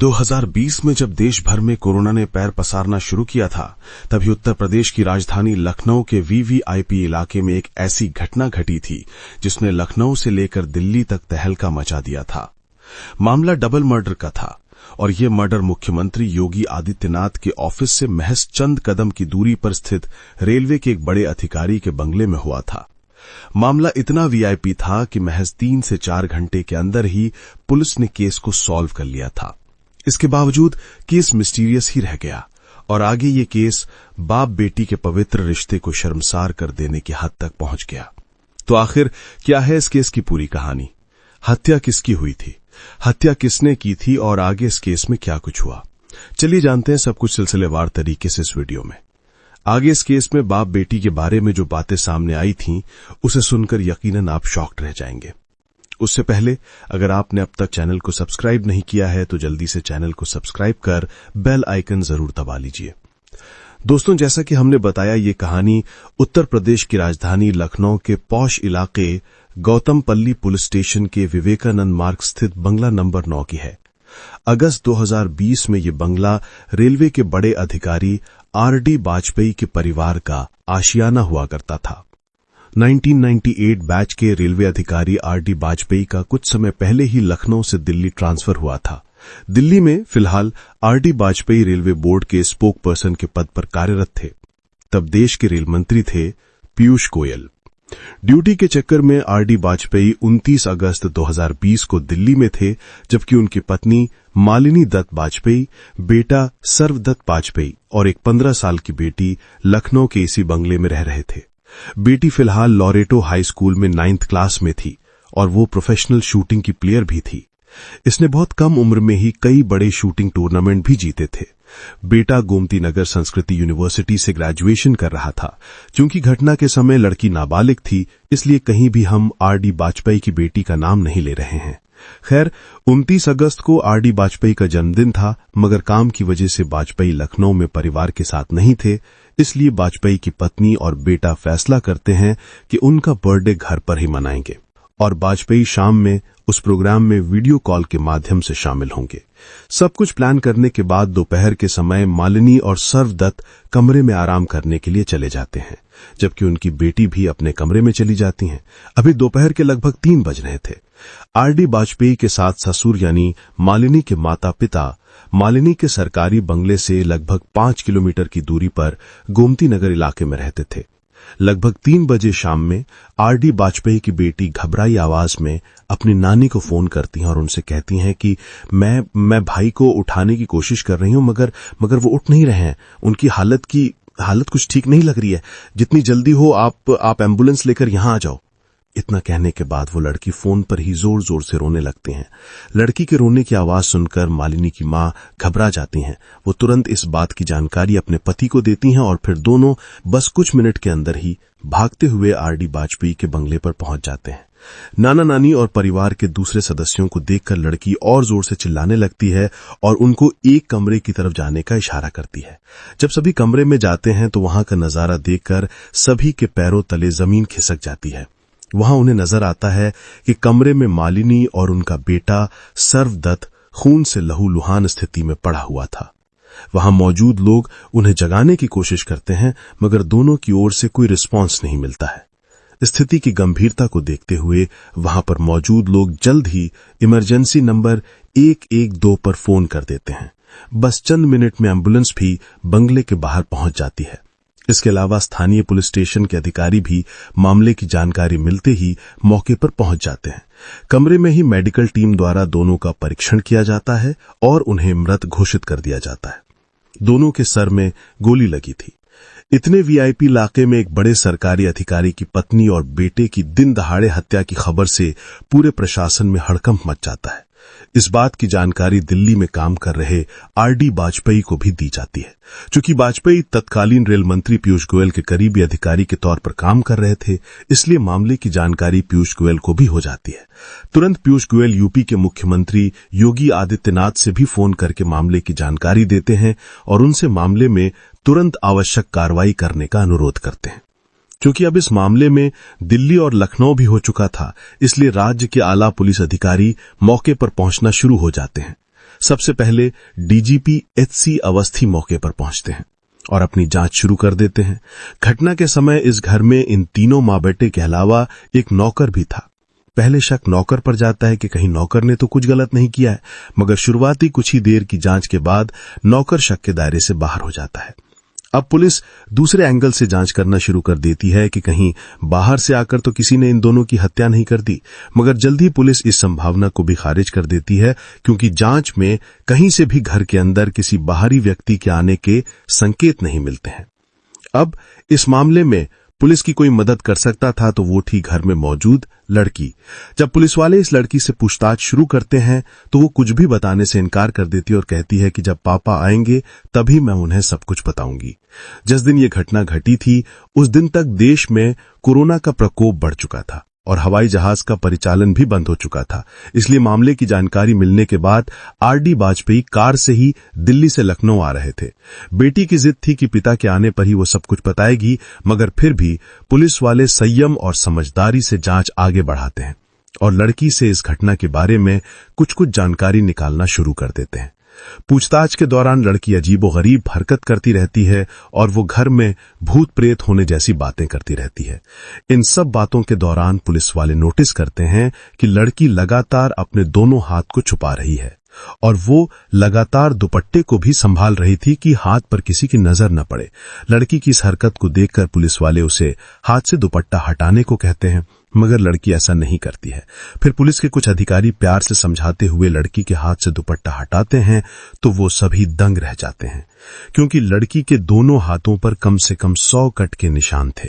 2020 में जब देश भर में कोरोना ने पैर पसारना शुरू किया था, तभी उत्तर प्रदेश की राजधानी लखनऊ के वीवीआईपी इलाके में एक ऐसी घटना घटी थी जिसने लखनऊ से लेकर दिल्ली तक तहलका मचा दिया था। मामला डबल मर्डर का था और ये मर्डर मुख्यमंत्री योगी आदित्यनाथ के ऑफिस से महज चंद कदम की दूरी पर स्थित रेलवे के एक बड़े अधिकारी के बंगले में हुआ था। मामला इतना वीआईपी था कि महज 3 से 4 घंटे के अंदर ही पुलिस ने केस को सॉल्व कर लिया था। इसके बावजूद केस मिस्टीरियस ही रह गया और आगे ये केस बाप बेटी के पवित्र रिश्ते को शर्मसार कर देने की हद तक पहुंच गया। तो आखिर क्या है इस केस की पूरी कहानी? हत्या किसकी हुई थी, हत्या किसने की थी और आगे इस केस में क्या कुछ हुआ? चलिए जानते हैं सब कुछ सिलसिलेवार तरीके से इस वीडियो में। आगे इस केस में बाप बेटी के बारे में जो बातें सामने आई थीं, उसे सुनकर यकीनन आप शॉक्ड रह जाएंगे। उससे पहले अगर आपने अब तक चैनल को सब्सक्राइब नहीं किया है तो जल्दी से चैनल को सब्सक्राइब कर बेल आइकन जरूर दबा लीजिए। दोस्तों, जैसा कि हमने बताया, ये कहानी उत्तर प्रदेश की राजधानी लखनऊ के पॉश इलाके गौतमपल्ली पुलिस स्टेशन के विवेकानंद मार्ग स्थित बंगला नंबर 9 की है। अगस्त 2020 में ये बंगला रेलवे के बड़े अधिकारी आरडी वाजपेयी के परिवार का आशियाना हुआ करता था। 1998 बैच के रेलवे अधिकारी आरडी वाजपेयी का कुछ समय पहले ही लखनऊ से दिल्ली ट्रांसफर हुआ था। दिल्ली में फिलहाल आरडी वाजपेयी रेलवे बोर्ड के स्पोक पर्सन के पद पर कार्यरत थे। तब देश के रेल मंत्री थे पीयूष गोयल। ड्यूटी के चक्कर में आरडी वाजपेयी 29 अगस्त 2020 को दिल्ली में थे, जबकि उनकी पत्नी मालिनी दत्त वाजपेयी, बेटा सर्वदत्त वाजपेयी और एक 15 साल की बेटी लखनऊ के इसी बंगले में रह रहे थे। बेटी फिलहाल लॉरेटो हाई स्कूल में 9th क्लास में थी और वो प्रोफेशनल शूटिंग की प्लेयर भी थी। इसने बहुत कम उम्र में ही कई बड़े शूटिंग टूर्नामेंट भी जीते थे। बेटा गोमती नगर संस्कृति यूनिवर्सिटी से ग्रेजुएशन कर रहा था। चूंकि घटना के समय लड़की नाबालिग थी, इसलिए कहीं भी हम आरडी वाजपेयी की बेटी का नाम नहीं ले रहे हैं। खैर, 29 अगस्त को आरडी वाजपेयी का जन्मदिन था, मगर काम की वजह से वाजपेयी लखनऊ में परिवार के साथ नहीं थे। इसलिए वाजपेयी की पत्नी और बेटा फैसला करते हैं कि उनका बर्थडे घर पर ही मनाएंगे और वाजपेयी शाम में उस प्रोग्राम में वीडियो कॉल के माध्यम से शामिल होंगे। सब कुछ प्लान करने के बाद दोपहर के समय मालिनी और सर्वदत्त कमरे में आराम करने के लिए चले जाते हैं, जबकि उनकी बेटी भी अपने कमरे में चली जाती हैं। अभी दोपहर के लगभग 3 बज रहे थे। आरडी वाजपेयी के साथ ससुर यानी मालिनी के माता पिता मालिनी के सरकारी बंगले से लगभग 5 किलोमीटर की दूरी पर गोमती नगर इलाके में रहते थे। लगभग 3 बजे शाम में आरडी वाजपेयी की बेटी घबराई आवाज में अपनी नानी को फोन करती हैं और उनसे कहती हैं कि मैं भाई को उठाने की कोशिश कर रही हूं, मगर वो उठ नहीं रहे हैं। उनकी हालत कुछ ठीक नहीं लग रही है। जितनी जल्दी हो आप एम्बुलेंस लेकर यहां आ जाओ। इतना कहने के बाद वो लड़की फोन पर ही जोर जोर से रोने लगती हैं। लड़की के रोने की आवाज सुनकर मालिनी की मां घबरा जाती हैं। वो तुरंत इस बात की जानकारी अपने पति को देती हैं और फिर दोनों बस कुछ मिनट के अंदर ही भागते हुए आरडी वाजपेयी के बंगले पर पहुंच जाते हैं। नाना नानी और परिवार के दूसरे सदस्यों को देखकर लड़की और जोर से चिल्लाने लगती है और उनको एक कमरे की तरफ जाने का इशारा करती है। जब सभी कमरे में जाते हैं तो वहां का नजारा देखकर सभी के पैरों तले जमीन खिसक जाती है। वहां उन्हें नजर आता है कि कमरे में मालिनी और उनका बेटा सर्वदत्त खून से लहूलुहान स्थिति में पड़ा हुआ था। वहां मौजूद लोग उन्हें जगाने की कोशिश करते हैं, मगर दोनों की ओर से कोई रिस्पांस नहीं मिलता है। स्थिति की गंभीरता को देखते हुए वहां पर मौजूद लोग जल्द ही इमरजेंसी नंबर 112 पर फोन कर देते हैं। बस चंद मिनट में एम्बुलेंस भी बंगले के बाहर पहुंच जाती है। इसके अलावा स्थानीय पुलिस स्टेशन के अधिकारी भी मामले की जानकारी मिलते ही मौके पर पहुंच जाते हैं। कमरे में ही मेडिकल टीम द्वारा दोनों का परीक्षण किया जाता है और उन्हें मृत घोषित कर दिया जाता है। दोनों के सर में गोली लगी थी। इतने वीआईपी इलाके में एक बड़े सरकारी अधिकारी की पत्नी और बेटे की दिन दहाड़े हत्या की खबर से पूरे प्रशासन में हड़कंप मच जाता है। इस बात की जानकारी दिल्ली में काम कर रहे आरडी वाजपेयी को भी दी जाती है। चूंकि वाजपेयी तत्कालीन रेल मंत्री पीयूष गोयल के करीबी अधिकारी के तौर पर काम कर रहे थे, इसलिए मामले की जानकारी पीयूष गोयल को भी हो जाती है। तुरंत पीयूष गोयल यूपी के मुख्यमंत्री योगी आदित्यनाथ से भी फोन करके मामले की जानकारी देते हैं और उनसे मामले में तुरंत आवश्यक कार्रवाई करने का अनुरोध करते हैं। क्योंकि अब इस मामले में दिल्ली और लखनऊ भी हो चुका था, इसलिए राज्य के आला पुलिस अधिकारी मौके पर पहुंचना शुरू हो जाते हैं। सबसे पहले डीजीपी एचसी अवस्थी मौके पर पहुंचते हैं और अपनी जांच शुरू कर देते हैं। घटना के समय इस घर में इन तीनों मां बेटे के अलावा एक नौकर भी था। पहले शक नौकर पर जाता है कि कहीं नौकर ने तो कुछ गलत नहीं किया है, मगर शुरुआती कुछ ही देर की जांच के बाद नौकर शक के दायरे से बाहर हो जाता है। अब पुलिस दूसरे एंगल से जांच करना शुरू कर देती है कि कहीं बाहर से आकर तो किसी ने इन दोनों की हत्या नहीं कर दी, मगर जल्द ही पुलिस इस संभावना को भी खारिज कर देती है, क्योंकि जांच में कहीं से भी घर के अंदर किसी बाहरी व्यक्ति के आने के संकेत नहीं मिलते हैं। अब इस मामले में पुलिस की कोई मदद कर सकता था तो वो थी घर में मौजूद लड़की। जब पुलिस वाले इस लड़की से पूछताछ शुरू करते हैं तो वो कुछ भी बताने से इनकार कर देती है और कहती है कि जब पापा आएंगे तभी मैं उन्हें सब कुछ बताऊंगी। जिस दिन ये घटना घटी थी उस दिन तक देश में कोरोना का प्रकोप बढ़ चुका था और हवाई जहाज का परिचालन भी बंद हो चुका था। इसलिए मामले की जानकारी मिलने के बाद आरडी वाजपेयी कार से ही दिल्ली से लखनऊ आ रहे थे। बेटी की जिद थी कि पिता के आने पर ही वो सब कुछ बताएगी, मगर फिर भी पुलिस वाले संयम और समझदारी से जांच आगे बढ़ाते हैं और लड़की से इस घटना के बारे में कुछ जानकारी निकालना शुरू कर देते हैं। पूछताछ के दौरान लड़की अजीबोगरीब हरकत करती रहती है और वो घर में भूत प्रेत होने जैसी बातें करती रहती है। इन सब बातों के दौरान पुलिस वाले नोटिस करते हैं कि लड़की लगातार अपने दोनों हाथ को छुपा रही है और वो लगातार दुपट्टे को भी संभाल रही थी कि हाथ पर किसी की नजर न पड़े। लड़की की इस हरकत को देखकर पुलिस वाले उसे हाथ से दुपट्टा हटाने को कहते हैं, मगर लड़की ऐसा नहीं करती है। फिर पुलिस के कुछ अधिकारी प्यार से समझाते हुए लड़की के हाथ से दुपट्टा हटाते हैं तो वो सभी दंग रह जाते हैं, क्योंकि लड़की के दोनों हाथों पर कम से कम 100 कट के निशान थे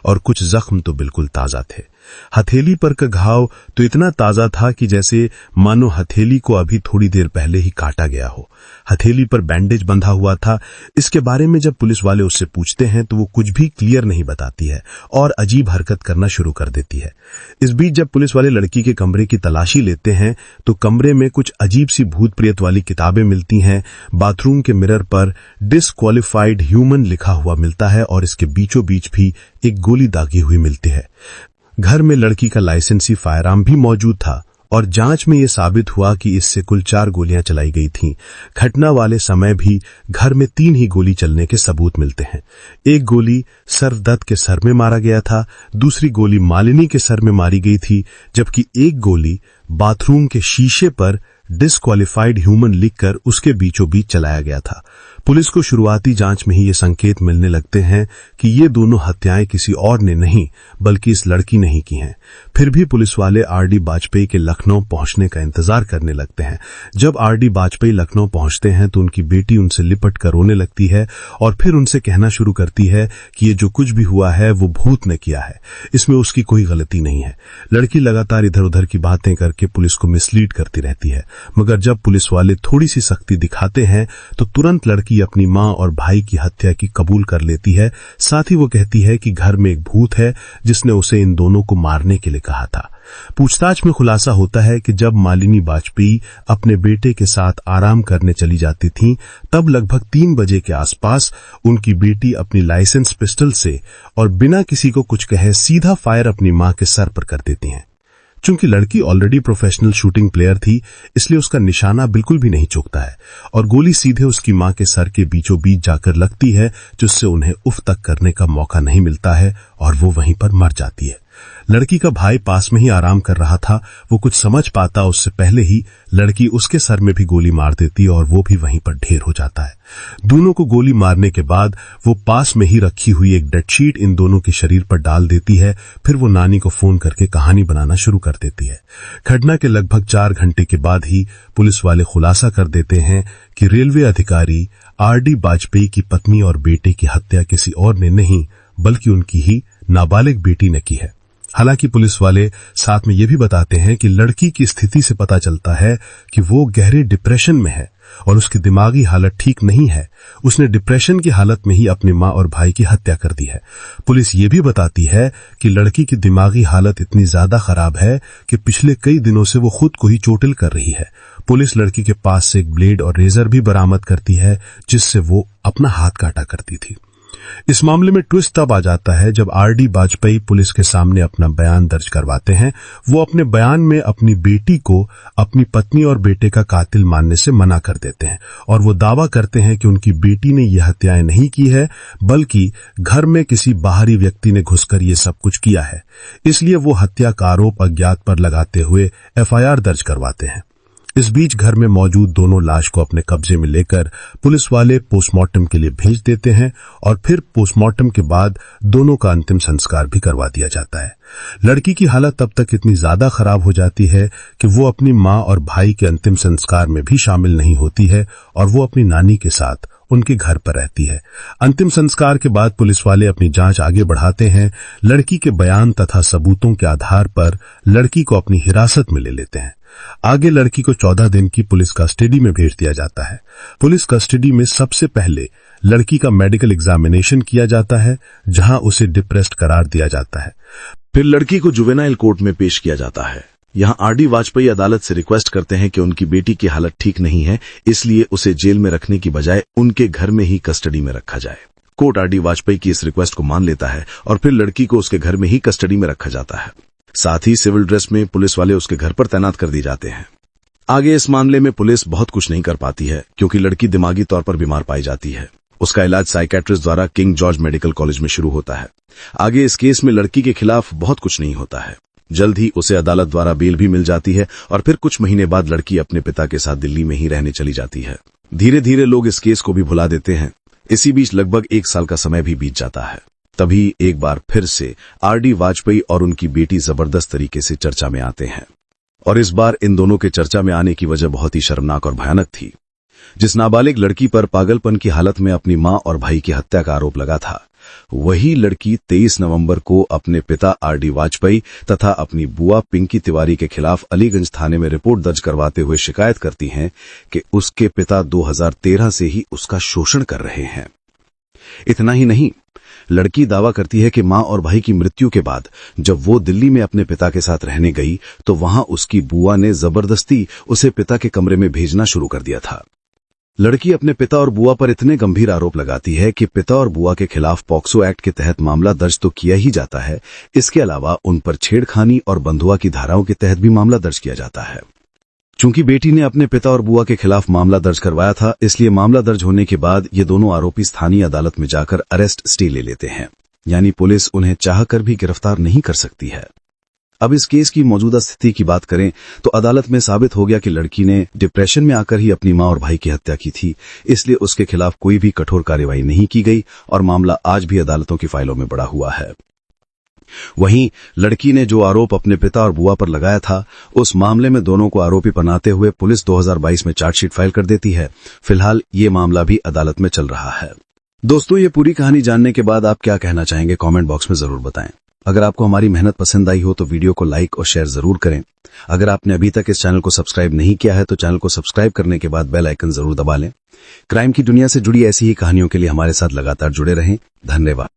और कुछ जख्म तो बिल्कुल ताजा थे। हथेली पर का घाव तो इतना ताजा था कि जैसे मानो हथेली को अभी थोड़ी देर पहले ही काटा गया हो। हथेली पर बैंडेज बंधा हुआ था। इसके बारे में जब पुलिस वाले उससे पूछते हैं तो वो कुछ भी क्लियर नहीं बताती है और अजीब हरकत करना शुरू कर देती है। इस बीच जब पुलिस वाले लड़की के कमरे की तलाशी लेते हैं तो कमरे में कुछ अजीब सी भूत प्रेत वाली किताबें मिलती हैं। बाथरूम के मिरर पर डिसक्वालिफाइड ह्यूमन लिखा हुआ मिलता है और इसके बीचों बीच भी एक गोली दागी हुई मिलती है। घर में लड़की का लाइसेंसी फायरआर्म भी मौजूद था और जांच में यह साबित हुआ कि इससे कुल 4 गोलियां चलाई गई थीं। घटना वाले समय भी घर में 3 ही गोली चलने के सबूत मिलते हैं। एक गोली सर्वदत्त के सर में मारा गया था, दूसरी गोली मालिनी के सर में मारी गई थी, जबकि एक गोली बाथरूम के शीशे पर डिसक्वालिफाइड ह्यूमन लिखकर उसके बीचों बीच चलाया गया था। पुलिस को शुरुआती जांच में ही ये संकेत मिलने लगते हैं कि ये दोनों हत्याएं किसी और ने नहीं बल्कि इस लड़की ने ही की हैं। फिर भी पुलिस वाले आरडी वाजपेयी के लखनऊ पहुंचने का इंतजार करने लगते हैं। जब आरडी वाजपेयी लखनऊ पहुंचते हैं तो उनकी बेटी उनसे लिपट कर रोने लगती है और फिर उनसे कहना शुरू करती है कि ये जो कुछ भी हुआ है वो भूत ने किया है, इसमें उसकी कोई गलती नहीं है। लड़की लगातार इधर उधर की बातें करके पुलिस को मिसलीड करती रहती है, मगर जब पुलिस वाले थोड़ी सी सख्ती दिखाते हैं तो तुरंत लड़की अपनी मां और भाई की हत्या की कबूल कर लेती है। साथ ही वो कहती है कि घर में एक भूत है जिसने उसे इन दोनों को मारने के लिए कहा था। पूछताछ में खुलासा होता है कि जब मालिनी वाजपेयी अपने बेटे के साथ आराम करने चली जाती थीं, तब लगभग 3 बजे के आसपास उनकी बेटी अपनी लाइसेंस पिस्टल से और बिना किसी को कुछ कहे सीधा फायर अपनी मां के सर पर कर देती हैं। चूंकि लड़की ऑलरेडी प्रोफेशनल शूटिंग प्लेयर थी, इसलिए उसका निशाना बिल्कुल भी नहीं चूकता है और गोली सीधे उसकी मां के सर के बीचों बीच जाकर लगती है, जिससे उन्हें उफ तक करने का मौका नहीं मिलता है और वो वहीं पर मर जाती है। लड़की का भाई पास में ही आराम कर रहा था। वो कुछ समझ पाता उससे पहले ही लड़की उसके सर में भी गोली मार देती और वो भी वहीं पर ढेर हो जाता है। दोनों को गोली मारने के बाद वो पास में ही रखी हुई एक बेडशीट इन दोनों के शरीर पर डाल देती है। फिर वो नानी को फोन करके कहानी बनाना शुरू कर देती है। घटना के लगभग 4 घंटे के बाद ही पुलिस वाले खुलासा कर देते हैं कि रेलवे अधिकारी आरडी वाजपेयी की पत्नी और बेटे की हत्या किसी और ने नहीं बल्कि उनकी ही नाबालिग बेटी ने की है। हालांकि पुलिस वाले साथ में यह भी बताते हैं कि लड़की की स्थिति से पता चलता है कि वो गहरे डिप्रेशन में है और उसकी दिमागी हालत ठीक नहीं है। उसने डिप्रेशन की हालत में ही अपनी मां और भाई की हत्या कर दी है। पुलिस ये भी बताती है कि लड़की की दिमागी हालत इतनी ज्यादा खराब है कि पिछले कई दिनों से वो खुद को ही चोटिल कर रही है। पुलिस लड़की के पास से एक ब्लेड और रेजर भी बरामद करती है, जिससे वो अपना हाथ काटा करती थी। इस मामले में ट्विस्ट तब आ जाता है जब आरडी वाजपेयी पुलिस के सामने अपना बयान दर्ज करवाते हैं। वो अपने बयान में अपनी बेटी को अपनी पत्नी और बेटे का कातिल मानने से मना कर देते हैं और वो दावा करते हैं कि उनकी बेटी ने यह हत्याएं नहीं की है, बल्कि घर में किसी बाहरी व्यक्ति ने घुसकर ये सब कुछ किया है। इसलिए वो हत्या का आरोप अज्ञात पर लगाते हुए एफआईआर दर्ज करवाते हैं। इस बीच घर में मौजूद दोनों लाश को अपने कब्जे में लेकर पुलिस वाले पोस्टमार्टम के लिए भेज देते हैं और फिर पोस्टमार्टम के बाद दोनों का अंतिम संस्कार भी करवा दिया जाता है। लड़की की हालत तब तक इतनी ज्यादा खराब हो जाती है कि वो अपनी मां और भाई के अंतिम संस्कार में भी शामिल नहीं होती है और वो अपनी नानी के साथ उनके घर पर रहती है। अंतिम संस्कार के बाद पुलिस वाले अपनी जांच आगे बढ़ाते हैं। लड़की के बयान तथा सबूतों के आधार पर लड़की को अपनी हिरासत में ले लेते हैं। आगे लड़की को 14 दिन की पुलिस कस्टडी में भेज दिया जाता है। पुलिस कस्टडी में सबसे पहले लड़की का मेडिकल एग्जामिनेशन किया जाता है, जहां उसे डिप्रेस्ड करार दिया जाता है। फिर लड़की को जुवेनाइल कोर्ट में पेश किया जाता है। यहां आरडी वाजपेयी अदालत से रिक्वेस्ट करते हैं कि उनकी बेटी की हालत ठीक नहीं है, इसलिए उसे जेल में रखने की बजाय उनके घर में ही कस्टडी में रखा जाए। कोर्ट आरडी वाजपेयी की इस रिक्वेस्ट को मान लेता है और फिर लड़की को उसके घर में ही कस्टडी में रखा जाता है। साथ ही सिविल ड्रेस में पुलिस वाले उसके घर पर तैनात कर दी जाते हैं। आगे इस मामले में पुलिस बहुत कुछ नहीं कर पाती है, क्योंकि लड़की दिमागी तौर पर बीमार पाई जाती है। उसका इलाज साइकेट्रिस्ट द्वारा किंग जॉर्ज मेडिकल कॉलेज में शुरू होता है। आगे इस केस में लड़की के खिलाफ बहुत कुछ नहीं होता है। जल्द ही उसे अदालत द्वारा बेल भी मिल जाती है और फिर कुछ महीने बाद लड़की अपने पिता के साथ दिल्ली में ही रहने चली जाती है। धीरे धीरे लोग इस केस को भी भुला देते हैं। इसी बीच लगभग 1 साल का समय भी बीत जाता है। तभी एक बार फिर से आरडी वाजपेयी और उनकी बेटी जबरदस्त तरीके से चर्चा में आते हैं, और इस बार इन दोनों के चर्चा में आने की वजह बहुत ही शर्मनाक और भयानक थी। जिस नाबालिग लड़की पर पागलपन की हालत में अपनी मां और भाई की हत्या का आरोप लगा था, वही लड़की 23 नवंबर को अपने पिता आरडी वाजपेयी तथा अपनी बुआ पिंकी तिवारी के खिलाफ अलीगंज थाने में रिपोर्ट दर्ज करवाते हुए शिकायत करती हैं कि उसके पिता 2013 से ही उसका शोषण कर रहे हैं। इतना ही नहीं, लड़की दावा करती है कि मां और भाई की मृत्यु के बाद जब वो दिल्ली में अपने पिता के साथ रहने गई तो वहां उसकी बुआ ने जबरदस्ती उसे पिता के कमरे में भेजना शुरू कर दिया था। लड़की अपने पिता और बुआ पर इतने गंभीर आरोप लगाती है कि पिता और बुआ के खिलाफ पॉक्सो एक्ट के तहत मामला दर्ज तो किया ही जाता है, इसके अलावा उन पर छेड़खानी और बंधुआ की धाराओं के तहत भी मामला दर्ज किया जाता है। चूंकि बेटी ने अपने पिता और बुआ के खिलाफ मामला दर्ज करवाया था, इसलिए मामला दर्ज होने के बाद ये दोनों आरोपी स्थानीय अदालत में जाकर अरेस्ट स्टे ले लेते हैं, यानी पुलिस उन्हें चाहकर भी गिरफ्तार नहीं कर सकती है। अब इस केस की मौजूदा स्थिति की बात करें तो अदालत में साबित हो गया कि लड़की ने डिप्रेशन में आकर ही अपनी मां और भाई की हत्या की थी, इसलिए उसके खिलाफ कोई भी कठोर कार्यवाही नहीं की गई और मामला आज भी अदालतों की फाइलों में पड़ा हुआ है। वहीं लड़की ने जो आरोप अपने पिता और बुआ पर लगाया था, उस मामले में दोनों को आरोपी बनाते हुए पुलिस 2022 में चार्जशीट फाइल कर देती है। फिलहाल ये मामला भी अदालत में चल रहा है। दोस्तों, ये पूरी कहानी जानने के बाद आप क्या कहना चाहेंगे कमेंट बॉक्स में जरूर बताएं। अगर आपको हमारी मेहनत पसंद आई हो तो वीडियो को लाइक और शेयर जरूर करें। अगर आपने अभी तक इस चैनल को सब्सक्राइब नहीं किया है तो चैनल को सब्सक्राइब करने के बाद बेल आइकन जरूर दबा लें। क्राइम की दुनिया से जुड़ी ऐसी ही कहानियों के लिए हमारे साथ लगातार जुड़े रहें। धन्यवाद।